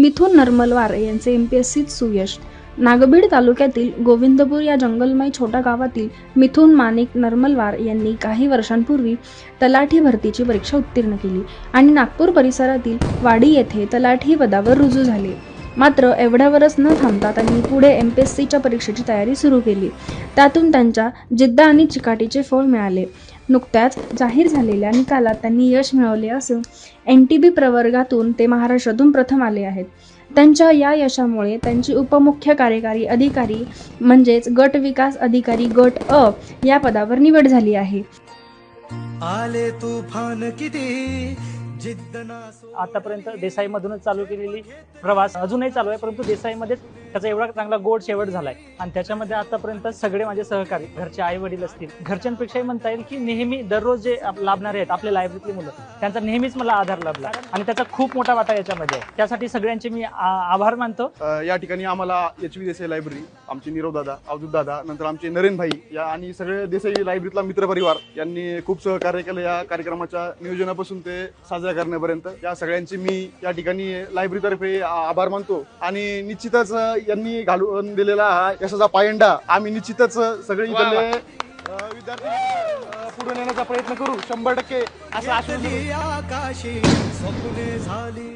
मिथुन नरमलवार यांचे एमपीएससीत सुयश। नागबीड तालुक्यातील गोविंदपूर या जंगलमय छोट्या गावातील मिथुन माणिक नरमलवार यांनी काही वर्षांपूर्वी तलाठी भरतीची परीक्षा उत्तीर्ण केली आणि नागपूर परिसरातील वाडी येथे तलाठी पदावर रुजू झाले। मात्र एवढ्यावरच न थांबता त्यांनी पुढे एमपीएससीच्या परीक्षेची तयारी सुरू केली। त्यातून त्यांच्या जिद्द आणि चिकाटीचे फळ मिळाले। नुकत्याच जाहीर झालेल्या निकालात त्यांनी यश मिळवले असून एनटीबी प्रवर्गातून ते महाराष्ट्रातून प्रथम आले आहेत। त्यांच्या या यशामुळे त्यांची उपमुख्य कार्यकारी अधिकारी म्हणजेच गट विकास अधिकारी गट अ या पदावर निवड झाली आहे। आले तुफान किती जिद्द आतापर्यंत देसाईमधूनच चालू केलेली प्रवास अजूनही चालू आहे, परंतु देसाईमध्येच त्याचा एवढा चांगला गोड शेवट झालाय आणि त्याच्यामध्ये आतापर्यंत सगळे माझे सहकारी, घरचे आई वडील असतील, घरच्यांपेक्षाही म्हणता येईल की नेहमी दररोज जे लाभणारे आहेत आपल्या लायब्ररीतली मुलं, त्यांचा नेहमीच मला आधार लाभला आणि त्याचा खूप मोठा वाटा याच्यामध्ये आहे। त्यासाठी सगळ्यांचे मी आभार मानतो। या ठिकाणी आम्हाला एचव्ही देसाई लायब्ररी, आमचे नीरव दादा, अवधूत दादा, नंतर आमचे नरेन भाई या आणि सगळे देसाई लायब्ररीतला मित्रपरिवार यांनी खूप सहकार्य केलं या कार्यक्रमाच्या नियोजनापासून ते साजरा करण्यापर्यंत। या सगळ्यांचे मी या ठिकाणी लायब्ररीतर्फे आभार मानतो आणि निश्चितच यांनी घालून दिलेला हा यशाचा पायंडा आम्ही निश्चितच सगळे विद्यार्थी पुढे नेण्याचा प्रयत्न करू 100%। असं आकाशी स्वप्ने झाली।